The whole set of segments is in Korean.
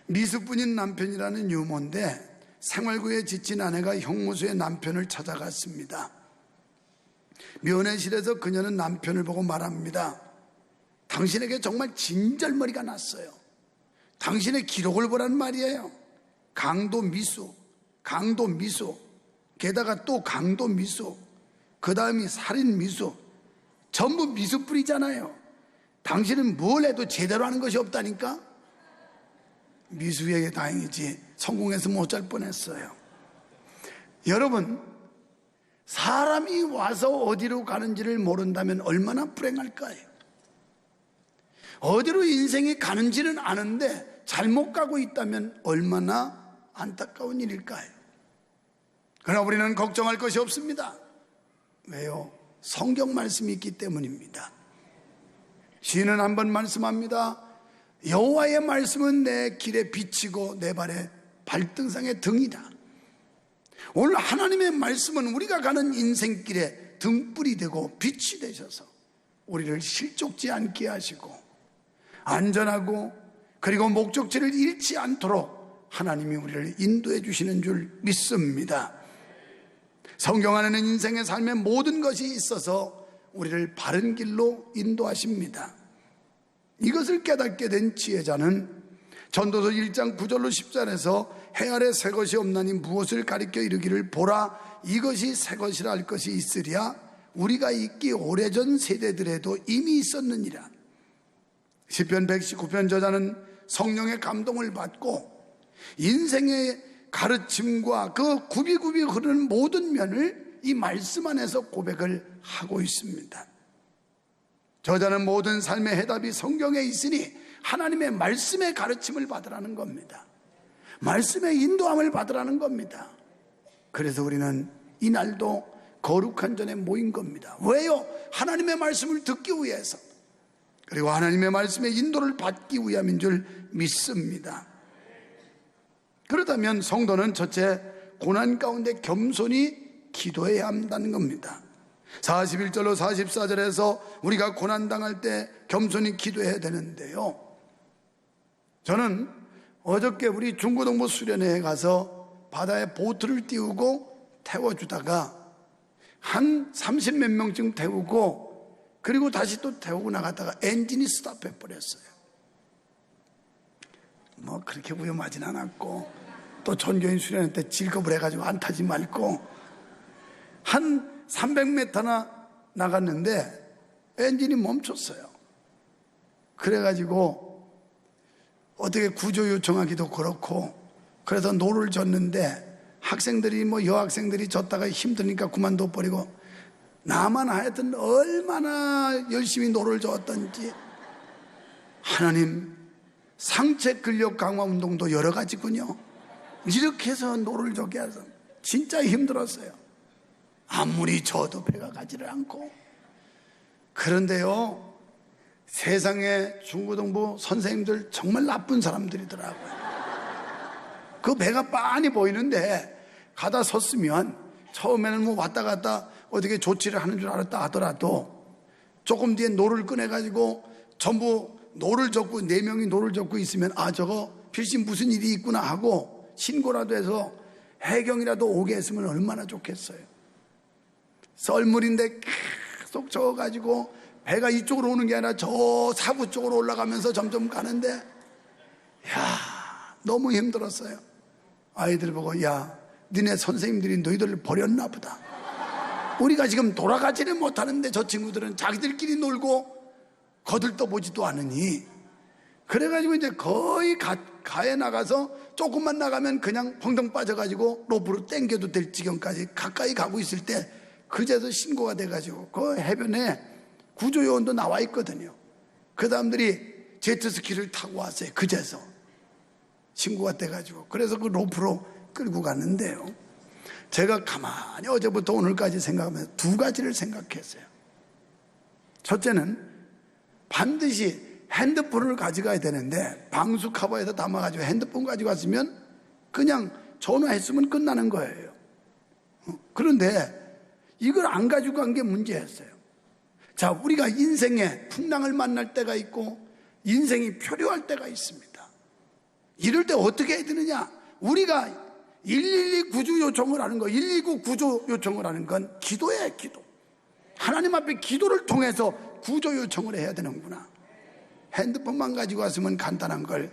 미수뿐인 남편이라는 유머인데, 생활고에 지친 아내가 형무소의 남편을 찾아갔습니다. 면회실에서 그녀는 남편을 보고 말합니다. 당신에게 정말 진절머리가 났어요. 당신의 기록을 보란 말이에요. 강도 미수, 강도 미수, 게다가 또 강도 미수, 그 다음이 살인 미수, 전부 미수뿐이잖아요. 당신은 뭘 해도 제대로 하는 것이 없다니까? 미수에게 다행이지 성공해서 못 잘 뻔했어요. 여러분, 사람이 와서 어디로 가는지를 모른다면 얼마나 불행할까요? 어디로 인생이 가는지는 아는데 잘못 가고 있다면 얼마나 안타까운 일일까요? 그러나 우리는 걱정할 것이 없습니다. 왜요? 성경 말씀이 있기 때문입니다. 시인은 한번 말씀합니다. 여호와의 말씀은 내 길에 비치고 내 발에 발등상의 등이다. 오늘 하나님의 말씀은 우리가 가는 인생길에 등불이 되고 빛이 되셔서 우리를 실족지 않게 하시고 안전하고 그리고 목적지를 잃지 않도록 하나님이 우리를 인도해 주시는 줄 믿습니다. 성경 안에는 인생의 삶의 모든 것이 있어서 우리를 바른 길로 인도하십니다. 이것을 깨닫게 된 지혜자는 전도서 1장 9절로 10절에서 해 아래 새 것이 없나니 무엇을 가리켜 이르기를 보라 이것이 새 것이라 할 것이 있으랴 우리가 있기 오래전 세대들에도 이미 있었느니라. 시편 119편 저자는 성령의 감동을 받고 인생의 가르침과 그 굽이굽이 흐르는 모든 면을 이 말씀 안에서 고백을 하고 있습니다. 저자는 모든 삶의 해답이 성경에 있으니 하나님의 말씀의 가르침을 받으라는 겁니다. 말씀의 인도함을 받으라는 겁니다. 그래서 우리는 이날도 거룩한 전에 모인 겁니다. 왜요? 하나님의 말씀을 듣기 위해서, 그리고 하나님의 말씀의 인도를 받기 위함인 줄 믿습니다. 그렇다면 성도는 첫째, 고난 가운데 겸손히 기도해야 한다는 겁니다. 41절로 44절에서 우리가 고난당할 때 겸손히 기도해야 되는데요, 저는 어저께 우리 중고동부 수련회에 가서 바다에 보트를 띄우고 태워주다가 한 30몇 명쯤 태우고 그리고 다시 또 태우고 나갔다가 엔진이 스탑해 버렸어요. 뭐 그렇게 위험하진 않았고 또 전교인 수련회 때 질겁을 해가지고 안 타지 말고 한 300m나 나갔는데 엔진이 멈췄어요. 그래가지고 어떻게 구조 요청하기도 그렇고 그래서 노를 젓는데 학생들이 여학생들이 졌다가 힘드니까 그만둬 버리고 나만 하여튼 얼마나 열심히 노를 저었던지. 하나님, 상체 근력 강화 운동도 여러 가지군요. 이렇게 해서 노를 젓게 해서 진짜 힘들었어요. 아무리 저도 배가 가지를 않고. 그런데요, 세상에 중고등부 선생님들 정말 나쁜 사람들이더라고요. 그 배가 빤히 보이는데 가다 섰으면 처음에는 왔다 갔다 어떻게 조치를 하는 줄 알았다 하더라도 조금 뒤에 노를 꺼내가지고 전부 노를 젓고 4명이 노를 젓고 있으면 저거 필시 무슨 일이 있구나 하고 신고라도 해서 해경이라도 오게 했으면 얼마나 좋겠어요. 썰물인데 계속 저어가지고 배가 이쪽으로 오는 게 아니라 저 사구 쪽으로 올라가면서 점점 가는데 너무 힘들었어요. 아이들 보고 니네 선생님들이 너희들을 버렸나 보다. 우리가 지금 돌아가지를 못하는데 저 친구들은 자기들끼리 놀고 거들떠 보지도 않으니. 그래가지고 이제 거의 가에 나가서 조금만 나가면 그냥 펑덩 빠져가지고 로프로 당겨도 될 지경까지 가까이 가고 있을 때 그제서 신고가 돼가지고 그 해변에 구조요원도 나와 있거든요. 그 사람들이 제트스키를 타고 왔어요. 그제서 신고가 돼가지고 그래서 그 로프로 끌고 갔는데요, 제가 가만히 어제부터 오늘까지 생각하면서 2가지를 생각했어요. 첫째는 반드시 핸드폰을 가져가야 되는데 방수 커버에서 담아가지고 핸드폰 가지고 왔으면 그냥 전화했으면 끝나는 거예요. 그런데 이걸 안 가지고 간 게 문제였어요. 자, 우리가 인생에 풍랑을 만날 때가 있고 인생이 표류할 때가 있습니다. 이럴 때 어떻게 해야 되느냐? 우리가 112 구조 요청을 하는 거, 119 구조 요청을 하는 건 기도예요, 기도. 하나님 앞에 기도를 통해서 구조 요청을 해야 되는구나. 핸드폰만 가지고 왔으면 간단한 걸,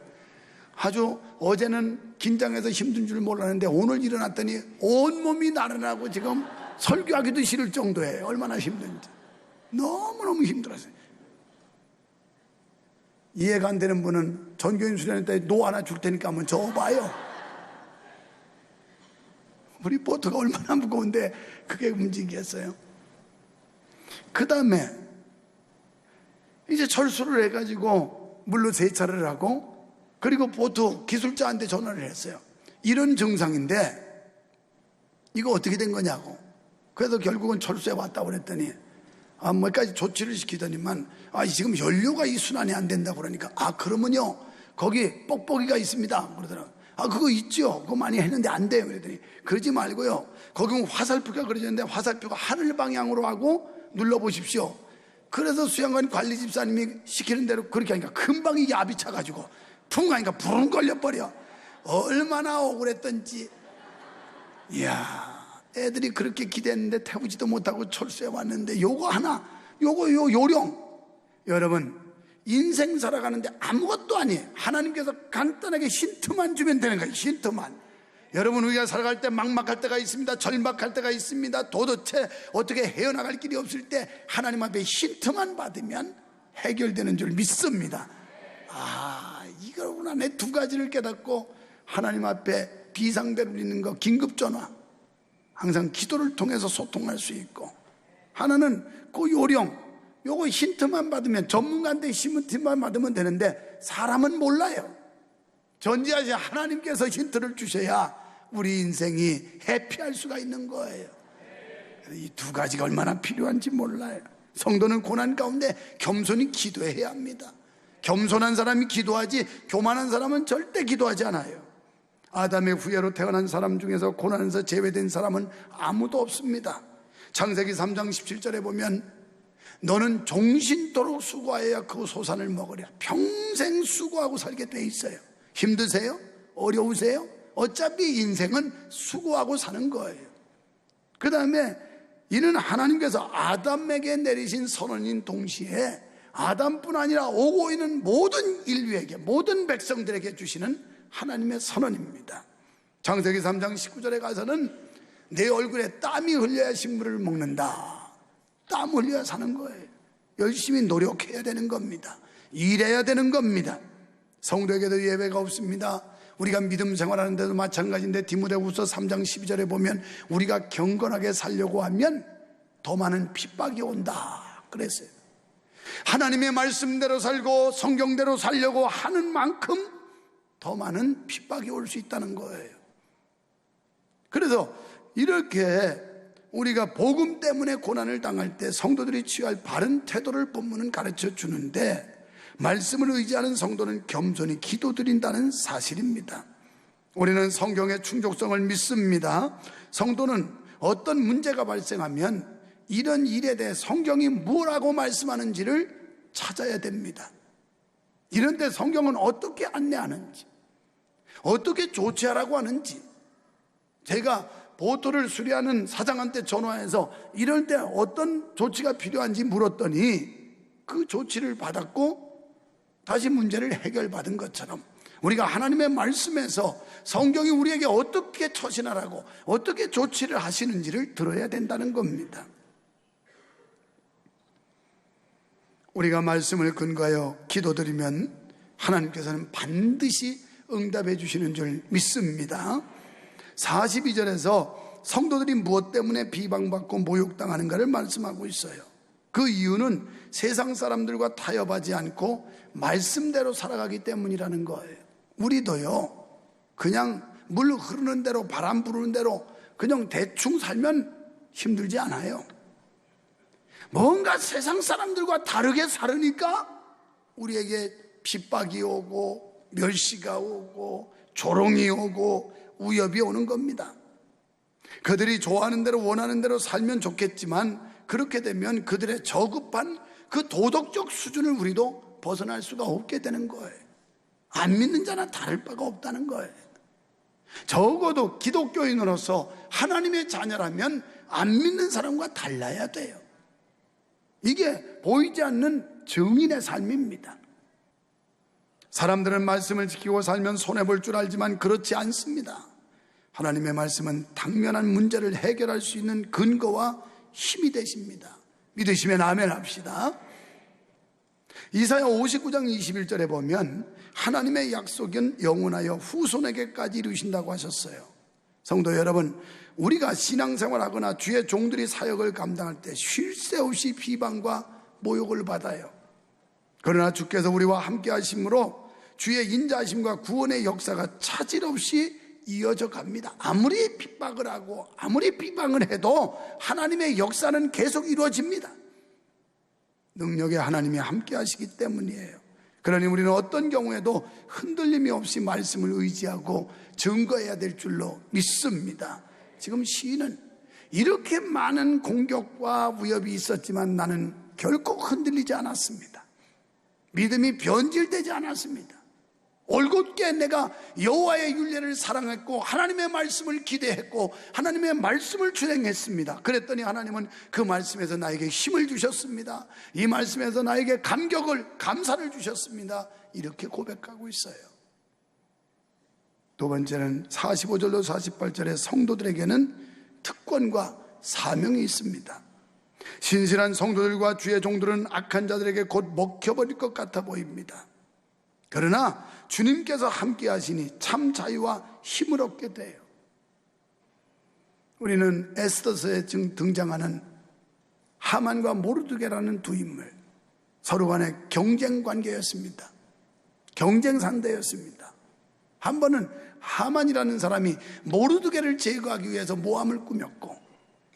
아주 어제는 긴장해서 힘든 줄 몰랐는데 오늘 일어났더니 온몸이 나른하고 지금 설교하기도 싫을 정도예요. 얼마나 힘든지. 너무너무 힘들었어요. 이해가 안 되는 분은 전교인 수련회 때 노 하나 줄 테니까 한번 적어봐요. 우리 보트가 얼마나 무거운데 그게 움직이겠어요. 그 다음에 이제 철수를 해가지고 물로 세차를 하고, 그리고 보트 기술자한테 전화를 했어요. 이런 증상인데 이거 어떻게 된 거냐고. 그래서 결국은 철수해 왔다고 그랬더니 몇 가지 조치를 시키더니만 지금 연료가 이 순환이 안 된다고 그러니까 그러면요 거기 뽁뽁이가 있습니다 그러더라고요. 그거 있죠. 그거 많이 했는데 안 돼요. 그랬더니 그러지 말고요, 거기 화살표가 그려졌는데 화살표가 하늘 방향으로 하고 눌러보십시오. 그래서 수양관 관리 집사님이 시키는 대로 그렇게 하니까 금방 이게 압이 차가지고 풍 하니까 부릉 걸려버려. 얼마나 억울했던지. 이야, 애들이 그렇게 기대했는데 태우지도 못하고 철수해 왔는데 요거 하나, 요 요령. 여러분, 인생 살아가는데 아무것도 아니에요. 하나님께서 간단하게 힌트만 주면 되는 거예요. 힌트만. 여러분, 우리가 살아갈 때 막막할 때가 있습니다. 절박할 때가 있습니다. 도대체 어떻게 헤어나갈 길이 없을 때 하나님 앞에 힌트만 받으면 해결되는 줄 믿습니다. 이거구나. 내 두 가지를 깨닫고 하나님 앞에 비상벨 울리는 거, 긴급전화, 항상 기도를 통해서 소통할 수 있고, 하나는 그 요령, 요거 힌트만 받으면, 전문가한테 힌트만 받으면 되는데 사람은 몰라요. 전지하신 하나님께서 힌트를 주셔야 우리 인생이 해피할 수가 있는 거예요. 이 두 가지가 얼마나 필요한지 몰라요. 성도는 고난 가운데 겸손히 기도해야 합니다. 겸손한 사람이 기도하지 교만한 사람은 절대 기도하지 않아요. 아담의 후예로 태어난 사람 중에서 고난에서 제외된 사람은 아무도 없습니다. 창세기 3장 17절에 보면 너는 종신토록 수고하여야 그 소산을 먹으랴. 평생 수고하고 살게 돼 있어요. 힘드세요? 어려우세요? 어차피 인생은 수고하고 사는 거예요. 그 다음에 이는 하나님께서 아담에게 내리신 선언인 동시에 아담뿐 아니라 오고 있는 모든 인류에게, 모든 백성들에게 주시는 하나님의 선언입니다. 창세기 3장 19절에 가서는 내 얼굴에 땀이 흘려야 식물을 먹는다. 땀 흘려야 사는 거예요. 열심히 노력해야 되는 겁니다. 일해야 되는 겁니다. 성도에게도 예외가 없습니다. 우리가 믿음 생활하는 데도 마찬가지인데 디모데후서 3장 12절에 보면 우리가 경건하게 살려고 하면 더 많은 핍박이 온다 그랬어요. 하나님의 말씀대로 살고 성경대로 살려고 하는 만큼 더 많은 핍박이 올 수 있다는 거예요. 그래서 이렇게 우리가 복음 때문에 고난을 당할 때 성도들이 취할 바른 태도를 본문은 가르쳐 주는데, 말씀을 의지하는 성도는 겸손히 기도드린다는 사실입니다. 우리는 성경의 충족성을 믿습니다. 성도는 어떤 문제가 발생하면 이런 일에 대해 성경이 뭐라고 말씀하는지를 찾아야 됩니다. 이런데 성경은 어떻게 안내하는지, 어떻게 조치하라고 하는지. 제가 보트를 수리하는 사장한테 전화해서 이럴 때 어떤 조치가 필요한지 물었더니 그 조치를 받았고 다시 문제를 해결받은 것처럼 우리가 하나님의 말씀에서 성경이 우리에게 어떻게 처신하라고, 어떻게 조치를 하시는지를 들어야 된다는 겁니다. 우리가 말씀을 근거하여 기도드리면 하나님께서는 반드시 응답해 주시는 줄 믿습니다. 42절에서 성도들이 무엇 때문에 비방받고 모욕당하는가를 말씀하고 있어요. 그 이유는 세상 사람들과 타협하지 않고 말씀대로 살아가기 때문이라는 거예요. 우리도요, 그냥 물 흐르는 대로, 바람 부르는 대로 그냥 대충 살면 힘들지 않아요. 뭔가 세상 사람들과 다르게 살으니까 우리에게 핍박이 오고 멸시가 오고 조롱이 오고 위협이 오는 겁니다. 그들이 좋아하는 대로 원하는 대로 살면 좋겠지만 그렇게 되면 그들의 저급한 그 도덕적 수준을 우리도 벗어날 수가 없게 되는 거예요. 안 믿는 자나 다를 바가 없다는 거예요. 적어도 기독교인으로서 하나님의 자녀라면 안 믿는 사람과 달라야 돼요. 이게 보이지 않는 증인의 삶입니다. 사람들은 말씀을 지키고 살면 손해볼 줄 알지만 그렇지 않습니다. 하나님의 말씀은 당면한 문제를 해결할 수 있는 근거와 힘이 되십니다. 믿으시면 아멘 합시다. 이사야 59장 21절에 보면 하나님의 약속은 영원하여 후손에게까지 이루신다고 하셨어요. 성도 여러분, 우리가 신앙생활하거나 주의 종들이 사역을 감당할 때 쉴 새 없이 비방과 모욕을 받아요. 그러나 주께서 우리와 함께 하심으로 주의 인자하심과 구원의 역사가 차질 없이 이어져 갑니다. 아무리 핍박을 하고 아무리 비방을 해도 하나님의 역사는 계속 이루어집니다. 능력의 하나님이 함께 하시기 때문이에요. 그러니 우리는 어떤 경우에도 흔들림이 없이 말씀을 의지하고 증거해야 될 줄로 믿습니다. 지금 시인은 이렇게 많은 공격과 위협이 있었지만 나는 결코 흔들리지 않았습니다. 믿음이 변질되지 않았습니다. 올곧게 내가 여호와의 율례를 사랑했고 하나님의 말씀을 기대했고 하나님의 말씀을 준행했습니다. 그랬더니 하나님은 그 말씀에서 나에게 힘을 주셨습니다. 이 말씀에서 나에게 감사를 주셨습니다. 이렇게 고백하고 있어요. 두 번째는 45절로 48절에 성도들에게는 특권과 사명이 있습니다. 신실한 성도들과 주의 종들은 악한 자들에게 곧 먹혀버릴 것 같아 보입니다. 그러나 주님께서 함께 하시니 참 자유와 힘을 얻게 돼요. 우리는 에스더서에 등장하는 하만과 모르드게라는 두 인물, 서로 간의 경쟁 관계였습니다. 경쟁 상대였습니다. 한 번은 하만이라는 사람이 모르드게를 제거하기 위해서 모함을 꾸몄고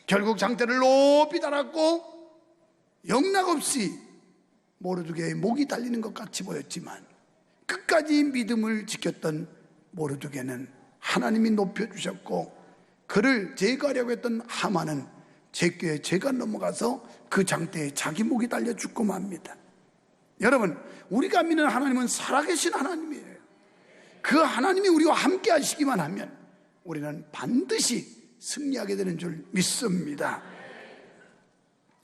결국 장대를 높이 달았고 영락없이 모르드게의 목이 달리는 것 같이 보였지만 끝까지 믿음을 지켰던 모르드게는 하나님이 높여주셨고 그를 제거하려고 했던 하만은 제게 죄가 넘어가서 그 장대에 자기 목이 달려 죽고 맙니다. 여러분, 우리가 믿는 하나님은 살아계신 하나님이에요. 그 하나님이 우리와 함께 하시기만 하면 우리는 반드시 승리하게 되는 줄 믿습니다.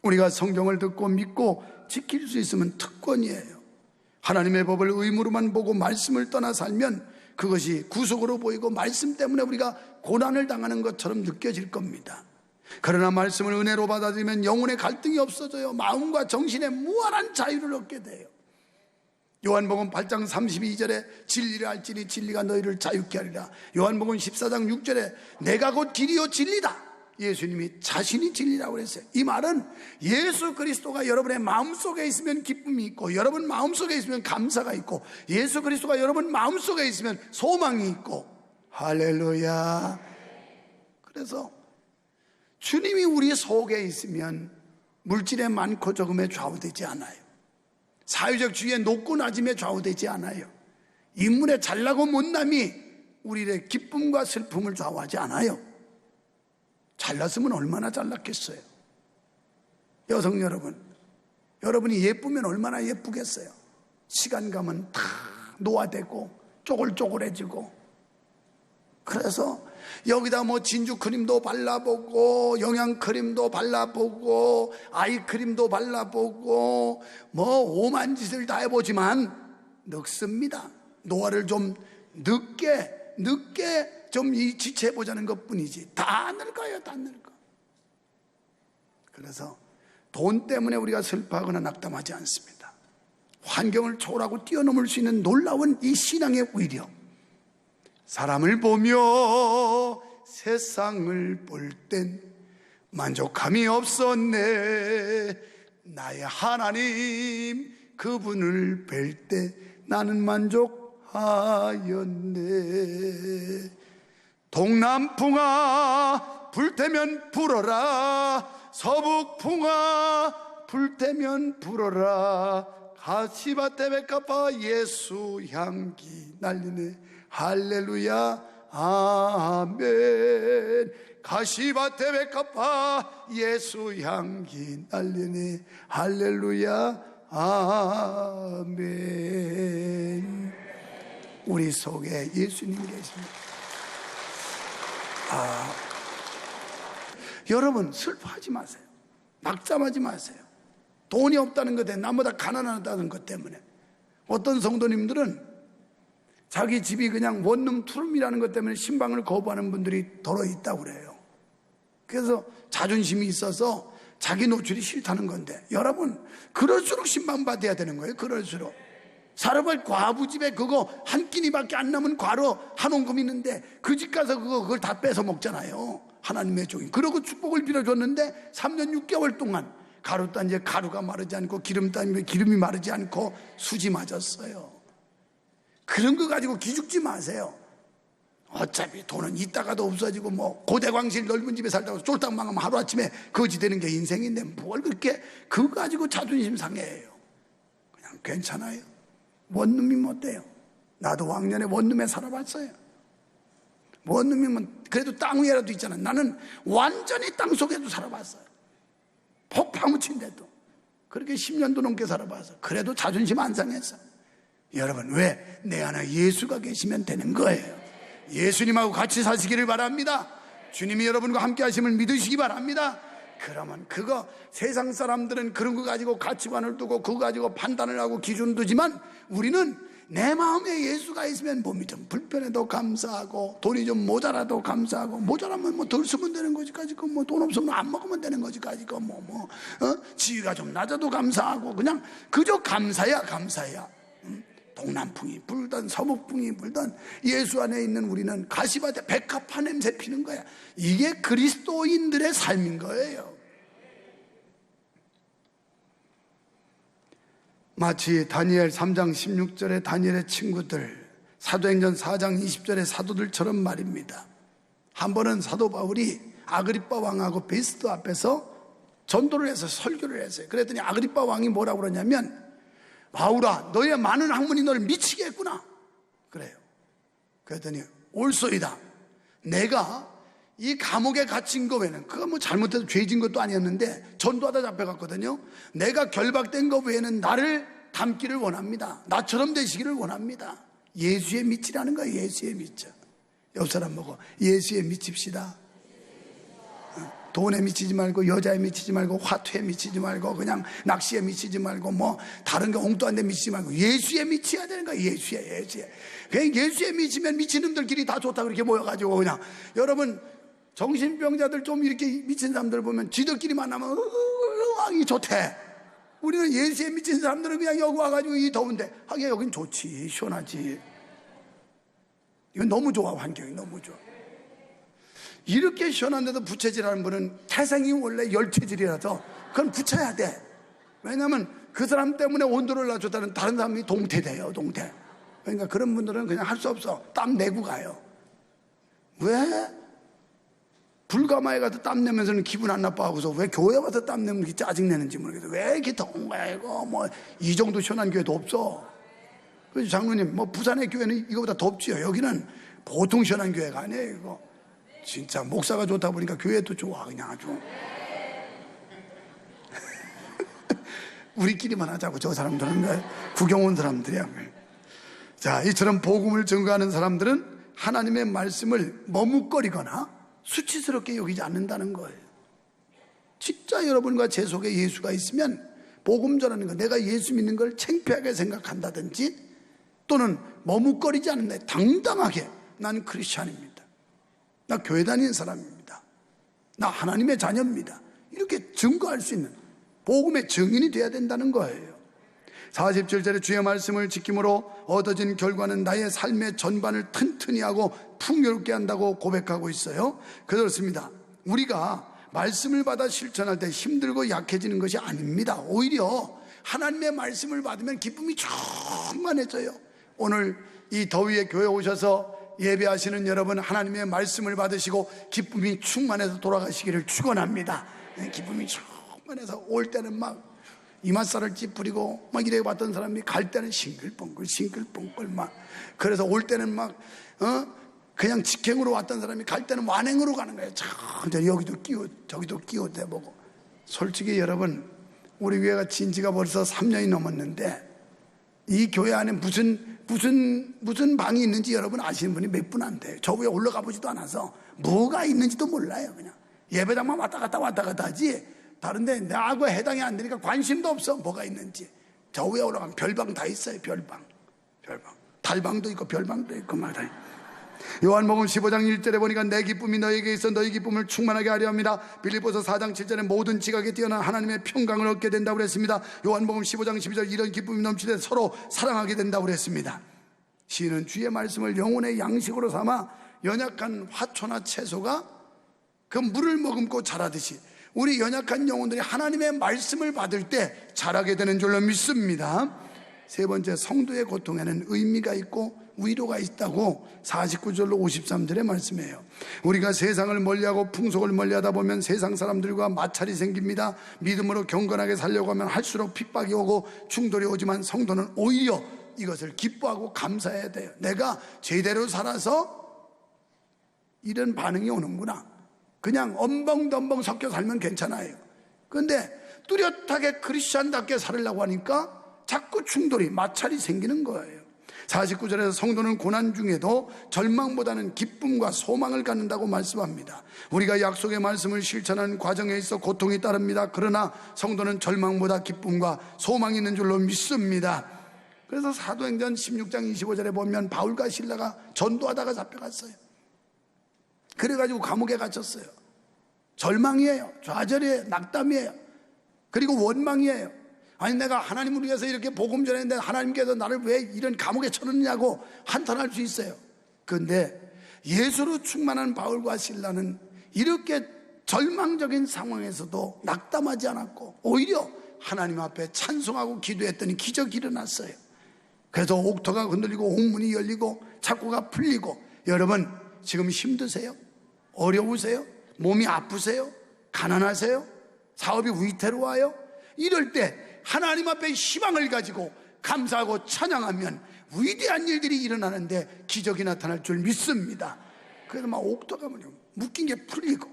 우리가 성경을 듣고 믿고 지킬 수 있으면 특권이에요. 하나님의 법을 의무로만 보고 말씀을 떠나 살면 그것이 구속으로 보이고 말씀 때문에 우리가 고난을 당하는 것처럼 느껴질 겁니다. 그러나 말씀을 은혜로 받아들이면 영혼의 갈등이 없어져요. 마음과 정신의 무한한 자유를 얻게 돼요. 요한복음 8장 32절에 진리를 알지니 진리가 너희를 자유케 하리라. 요한복음 14장 6절에 내가 곧 길이요 진리다. 예수님이 자신이 진리라고 그랬어요. 이 말은 예수 그리스도가 여러분의 마음속에 있으면 기쁨이 있고 여러분 마음속에 있으면 감사가 있고 예수 그리스도가 여러분 마음속에 있으면 소망이 있고 할렐루야. 그래서 주님이 우리 속에 있으면 물질의 많고 적음에 좌우되지 않아요. 사회적 지위의 높고 낮음에 좌우되지 않아요. 인물의 잘나고 못남이 우리의 기쁨과 슬픔을 좌우하지 않아요. 잘났으면 얼마나 잘났겠어요. 여성 여러분, 여러분이 예쁘면 얼마나 예쁘겠어요. 시간 가면 다 노화되고 쪼글쪼글해지고 그래서 여기다 뭐 진주 크림도 발라보고 영양크림도 발라보고 아이크림도 발라보고 뭐 오만 짓을 다 해보지만 늙습니다. 노화를 좀 늦게 좀 지체해보자는 것뿐이지 다 늙어요. 다 늙어. 그래서 돈 때문에 우리가 슬퍼하거나 낙담하지 않습니다. 환경을 초월하고 뛰어넘을 수 있는 놀라운 이 신앙의 위력, 사람을 보며 세상을 볼 땐 만족함이 없었네. 나의 하나님 그분을 뵐 때 나는 만족하였네. 동남풍아 불태면 불어라. 서북풍아 불태면 불어라. 가시밭에 백합화 예수 향기 날리네. 할렐루야 아멘. 가시밭에 백합화 예수 향기 날리네. 할렐루야 아멘. 우리 속에 예수님 계십니다. 여러분 슬퍼하지 마세요. 낙담하지 마세요. 돈이 없다는 것 때문에, 나보다 가난하다는 것 때문에. 어떤 성도님들은 자기 집이 그냥 원룸 투룸이라는 것 때문에 신방을 거부하는 분들이 더러 있다고 그래요. 그래서 자존심이 있어서 자기 노출이 싫다는 건데, 여러분 그럴수록 신방받아야 되는 거예요. 그럴수록. 사르발 과부 집에 그거 한 끼니밖에 안 남은 과로 한 옹금 있는데 그 집 가서 그걸 다 뺏어 먹잖아요. 하나님의 종이. 그러고 축복을 빌어줬는데 3년 6개월 동안 가루 딴지에 가루가 마르지 않고 기름 딴지에 기름이 마르지 않고 수지 맞았어요. 그런 거 가지고 기죽지 마세요. 어차피 돈은 있다가도 없어지고, 뭐 고대광실 넓은 집에 살다가 쫄딱 망하면 하루아침에 거지 되는 게 인생인데 뭘 그렇게 그거 가지고 자존심 상해해요. 그냥 괜찮아요. 원룸이 못 돼요. 나도 왕년에 원룸에 살아봤어요. 원룸이면 그래도 땅 위에라도 있잖아. 나는 완전히 땅 속에도 살아봤어요. 폭 파묻힌데도. 그렇게 10년도 넘게 살아봐서 그래도 자존심 안 상했어. 여러분, 왜? 내 안에 예수가 계시면 되는 거예요. 예수님하고 같이 사시기를 바랍니다. 주님이 여러분과 함께 하심을 믿으시기 바랍니다. 그러면 그거, 세상 사람들은 그런 거 가지고 가치관을 두고 그거 가지고 판단을 하고 기준 두지만, 우리는 내 마음에 예수가 있으면 몸이 좀 불편해도 감사하고, 돈이 좀 모자라도 감사하고, 모자라면 뭐 덜 쓰면 되는 거지 가지고, 뭐 돈 없으면 안 먹으면 되는 거지 가지고, 지위가 좀 낮아도 감사하고, 그냥 그저 감사야, 감사야. 동남풍이 불던 서북풍이 불던 예수 안에 있는 우리는 가시밭에 백합화 냄새 피는 거야. 이게 그리스도인들의 삶인 거예요. 마치 다니엘 3장 16절에 다니엘의 친구들, 사도행전 4장 20절의 사도들처럼 말입니다. 한 번은 사도 바울이 아그리빠 왕하고 베스트 앞에서 전도를 해서 설교를 했어요. 그랬더니 아그리빠 왕이 뭐라고 그러냐면, 바울아, 너의 많은 학문이 너를 미치게 했구나. 그래요. 그랬더니 올소이다. 내가 이 감옥에 갇힌 거 외에는, 그거 뭐 잘못해서 죄진 것도 아니었는데 전도하다 잡혀갔거든요. 내가 결박된 거 외에는 나를 닮기를 원합니다. 나처럼 되시기를 원합니다. 예수에 미치라는 거예요. 예수에 미쳐. 옆 사람 보고 예수에 미칩시다. 돈에 미치지 말고, 여자에 미치지 말고, 화투에 미치지 말고, 그냥 낚시에 미치지 말고, 뭐 다른 거 엉뚱한 데 미치지 말고 예수에 미쳐야 되는 거야. 예수에. 그냥 예수에 미치면 미친 놈들끼리 다 좋다 그렇게 모여가지고, 그냥 여러분 정신병자들 좀 이렇게 미친 사람들 보면 지들끼리 만나면 하기 좋대. 우리는 예수에 미친 사람들은 그냥 여기 와가지고 이 더운데 하기야 여긴 좋지, 시원하지. 이건 너무 좋아. 환경이 너무 좋아. 이렇게 시원한데도 부채질하는 분은 태생이 원래 열체질이라서 그건 붙여야 돼. 왜냐하면 그 사람 때문에 온도를 낮췄다는 다른 사람이 동태돼요. 동태. 그러니까 그런 분들은 그냥 할 수 없어. 땀 내고 가요. 왜? 불가마에 가서 땀 내면서는 기분 안 나빠하고서 왜 교회 와서 땀 내면 이렇게 짜증내는지 모르겠어. 왜 이렇게 더운 거야 이거. 뭐 이 정도 시원한 교회도 없어. 그래서 장로님, 뭐 부산의 교회는 이거보다 덥지요. 여기는 보통 시원한 교회가 아니에요 이거. 진짜 목사가 좋다 보니까 교회도 좋아. 그냥 아주 우리끼리만 하자고. 저 사람들은 구경 온 사람들이야. 자, 이처럼 복음을 전가하는 사람들은 하나님의 말씀을 머뭇거리거나 수치스럽게 여기지 않는다는 거예요. 진짜 여러분과 제 속에 예수가 있으면 복음 전하는 거, 내가 예수 믿는 걸 창피하게 생각한다든지 또는 머뭇거리지 않는다. 당당하게 난 크리스찬입니다. 나 교회 다니는 사람입니다. 나 하나님의 자녀입니다. 이렇게 증거할 수 있는 복음의 증인이 돼야 된다는 거예요. 47절에 주의 말씀을 지킴으로 얻어진 결과는 나의 삶의 전반을 튼튼히 하고 풍요롭게 한다고 고백하고 있어요. 그렇습니다. 우리가 말씀을 받아 실천할 때 힘들고 약해지는 것이 아닙니다. 오히려 하나님의 말씀을 받으면 기쁨이 충만해져요. 오늘 이 더위에 교회 오셔서 예배하시는 여러분, 하나님의 말씀을 받으시고 기쁨이 충만해서 돌아가시기를 축원합니다. 기쁨이 충만해서 올 때는 막 이맛살을 찌푸리고 막 이래 봤던 사람이 갈 때는 싱글벙글 막, 그래서 올 때는 막 그냥 직행으로 왔던 사람이 갈 때는 완행으로 가는 거예요. 천천히 여기도 끼워 저기도 끼워 대보고. 솔직히 여러분, 우리 교회가 진지가 벌써 3년이 넘었는데 이 교회 안에 무슨 무슨 방이 있는지 여러분 아시는 분이 몇 분 안 돼요. 저 위에 올라가 보지도 않아서 뭐가 있는지도 몰라요. 그냥 예배당만 왔다 갔다 하지 다른데 나하고 해당이 안 되니까 관심도 없어. 뭐가 있는지. 저 위에 올라가면 별방 다 있어요. 별방 달방도 있고 별방도 있고 말이야. 요한복음 15장 1절에 보니까 내 기쁨이 너에게 있어 너희 기쁨을 충만하게 하려 합니다. 빌립보서 4장 7절에 모든 지각에 뛰어난 하나님의 평강을 얻게 된다고 그랬습니다. 요한복음 15장 12절 이런 기쁨이 넘치되 서로 사랑하게 된다고 그랬습니다. 시인은 주의 말씀을 영혼의 양식으로 삼아 연약한 화초나 채소가 그 물을 머금고 자라듯이 우리 연약한 영혼들이 하나님의 말씀을 받을 때 자라게 되는 줄로 믿습니다. 세 번째, 성도의 고통에는 의미가 있고 위로가 있다고 49절로 53절에 말씀해요. 우리가 세상을 멀리하고 풍속을 멀리하다 보면 세상 사람들과 마찰이 생깁니다. 믿음으로 경건하게 살려고 하면 할수록 핍박이 오고 충돌이 오지만 성도는 오히려 이것을 기뻐하고 감사해야 돼요. 내가 제대로 살아서 이런 반응이 오는구나. 그냥 엄벙덤벙 섞여 살면 괜찮아요. 그런데 뚜렷하게 크리스찬답게 살으려고 하니까 자꾸 충돌이 마찰이 생기는 거예요. 49절에서 성도는 고난 중에도 절망보다는 기쁨과 소망을 갖는다고 말씀합니다. 우리가 약속의 말씀을 실천하는 과정에 있어 고통이 따릅니다. 그러나 성도는 절망보다 기쁨과 소망이 있는 줄로 믿습니다. 그래서 사도행전 16장 25절에 보면 바울과 실라가 전도하다가 잡혀갔어요. 그래가지고 감옥에 갇혔어요. 절망이에요. 좌절이에요. 낙담이에요. 그리고 원망이에요. 아니 내가 하나님을 위해서 이렇게 복음 전했는데 하나님께서 나를 왜 이런 감옥에 쳐넣느냐고 한탄할 수 있어요. 그런데 예수로 충만한 바울과 실라는 이렇게 절망적인 상황에서도 낙담하지 않았고 오히려 하나님 앞에 찬송하고 기도했더니 기적이 일어났어요. 그래서 옥토가 흔들리고 옥문이 열리고 착고가 풀리고. 여러분 지금 힘드세요? 어려우세요? 몸이 아프세요? 가난하세요? 사업이 위태로워요? 이럴 때 하나님 앞에 희망을 가지고 감사하고 찬양하면 위대한 일들이 일어나는데 기적이 나타날 줄 믿습니다. 그래서 막 옥토가 묶인 게 풀리고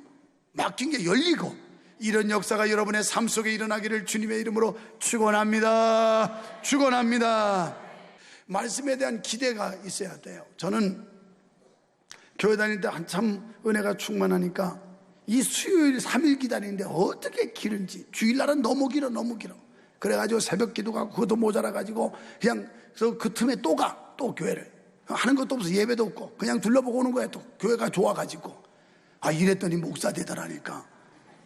막힌 게 열리고 이런 역사가 여러분의 삶 속에 일어나기를 주님의 이름으로 축원합니다. 축원합니다. 말씀에 대한 기대가 있어야 돼요. 저는 교회 다닐 때 한참 은혜가 충만하니까 이 수요일 3일 기다리는데 어떻게 길은지. 주일날은 너무 길어. 그래가지고 새벽 기도 가고 그것도 모자라가지고 그냥 그 틈에 또 교회를 하는 것도 없어. 예배도 없고 그냥 둘러보고 오는 거야. 또 교회가 좋아가지고 이랬더니 목사 되더라니까.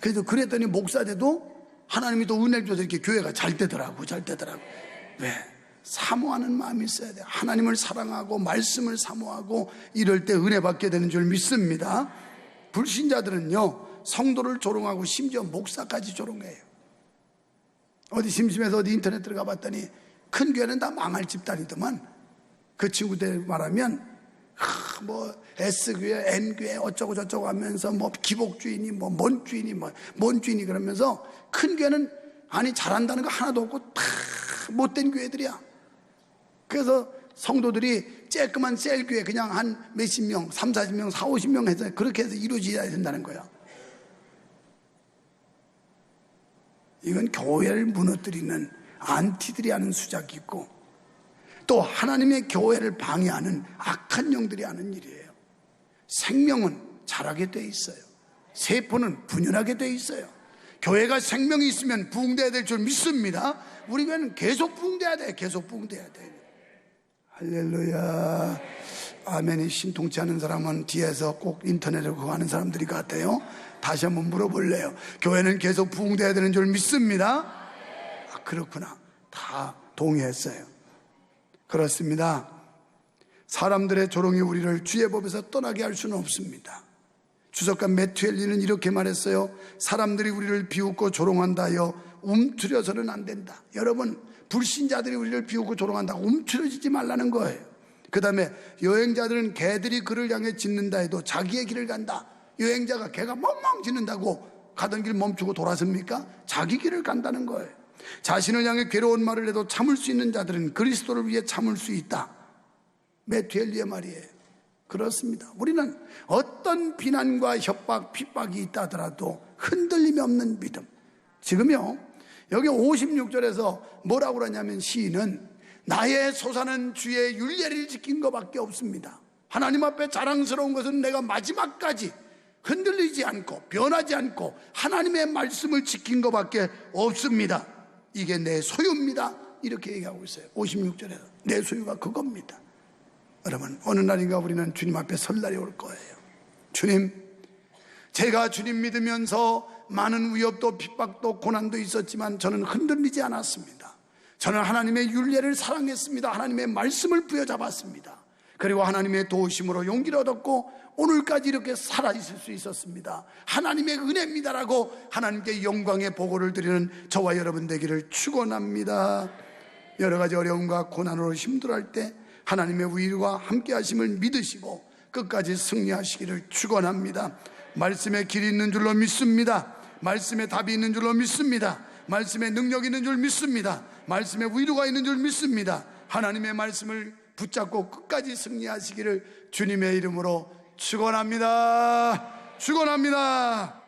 그래서 그랬더니 목사 돼도 하나님이 또 은혜를 줘서 이렇게 교회가 잘 되더라고. 왜? 사모하는 마음이 있어야 돼. 하나님을 사랑하고 말씀을 사모하고 이럴 때 은혜 받게 되는 줄 믿습니다. 불신자들은요 성도를 조롱하고 심지어 목사까지 조롱해요. 어디 심심해서 어디 인터넷 들어가 봤더니 큰 교회는 다 망할 집단이더만. 그 친구들 말하면 뭐 S교회 M교회 어쩌고 저쩌고 하면서 뭐 기복주의니 뭐 뭔 주의니 그러면서 큰 교회는 잘한다는 거 하나도 없고 다 못된 교회들이야. 그래서 성도들이 쬐끄만 셀교회 그냥 한 몇십 명, 3, 40명, 4, 50명 해서 그렇게 해서 이루어져야 된다는 거야. 이건 교회를 무너뜨리는 안티들이 하는 수작이 있고 또 하나님의 교회를 방해하는 악한 영들이 하는 일이에요. 생명은 자라게 돼 있어요. 세포는 분열하게 돼 있어요. 교회가 생명이 있으면 부흥돼야 될 줄 믿습니다. 우리 교회는 계속 부흥돼야 돼. 할렐루야. 아멘이 신통치 않은 사람은 뒤에서 꼭 인터넷으로 그거 하는 사람들이 같아요. 다시 한번 물어볼래요. 교회는 계속 부흥돼야 되는 줄 믿습니다. 그렇구나. 다 동의했어요. 그렇습니다. 사람들의 조롱이 우리를 주의 법에서 떠나게 할 수는 없습니다. 주석가 매튜엘리는 이렇게 말했어요. 사람들이 우리를 비웃고 조롱한다 하여 움츠려서는 안 된다. 여러분 불신자들이 우리를 비웃고 조롱한다. 움츠러지지 말라는 거예요. 그 다음에 여행자들은 개들이 그를 향해 짖는다 해도 자기의 길을 간다. 여행자가 개가 멍멍 짖는다고 가던 길 멈추고 돌아섭니까? 자기 길을 간다는 거예요. 자신을 향해 괴로운 말을 해도 참을 수 있는 자들은 그리스도를 위해 참을 수 있다. 매튜엘리의 말이에요. 그렇습니다. 우리는 어떤 비난과 협박, 핍박이 있다 하더라도 흔들림이 없는 믿음. 지금요 여기 56절에서 뭐라고 그러냐면 시인은 나의 소사는 주의 율례를 지킨 것밖에 없습니다. 하나님 앞에 자랑스러운 것은 내가 마지막까지 흔들리지 않고 변하지 않고 하나님의 말씀을 지킨 것밖에 없습니다. 이게 내 소유입니다. 이렇게 얘기하고 있어요. 56절에서 내 소유가 그겁니다. 여러분, 어느 날인가 우리는 주님 앞에 설 날이 올 거예요. 주님, 제가 주님 믿으면서 많은 위협도 핍박도 고난도 있었지만 저는 흔들리지 않았습니다. 저는 하나님의 율례를 사랑했습니다. 하나님의 말씀을 부여잡았습니다. 그리고 하나님의 도우심으로 용기를 얻었고 오늘까지 이렇게 살아있을 수 있었습니다. 하나님의 은혜입니다라고 하나님께 영광의 보고를 드리는 저와 여러분 되기를 축원합니다. 여러 가지 어려움과 고난으로 힘들어할 때 하나님의 위로와 함께 하심을 믿으시고 끝까지 승리하시기를 축원합니다. 말씀에 길이 있는 줄로 믿습니다. 말씀에 답이 있는 줄로 믿습니다. 말씀에 능력이 있는 줄 믿습니다. 말씀에 위로가 있는 줄 믿습니다. 하나님의 말씀을 붙잡고 끝까지 승리하시기를 주님의 이름으로 축원합니다. 축원합니다.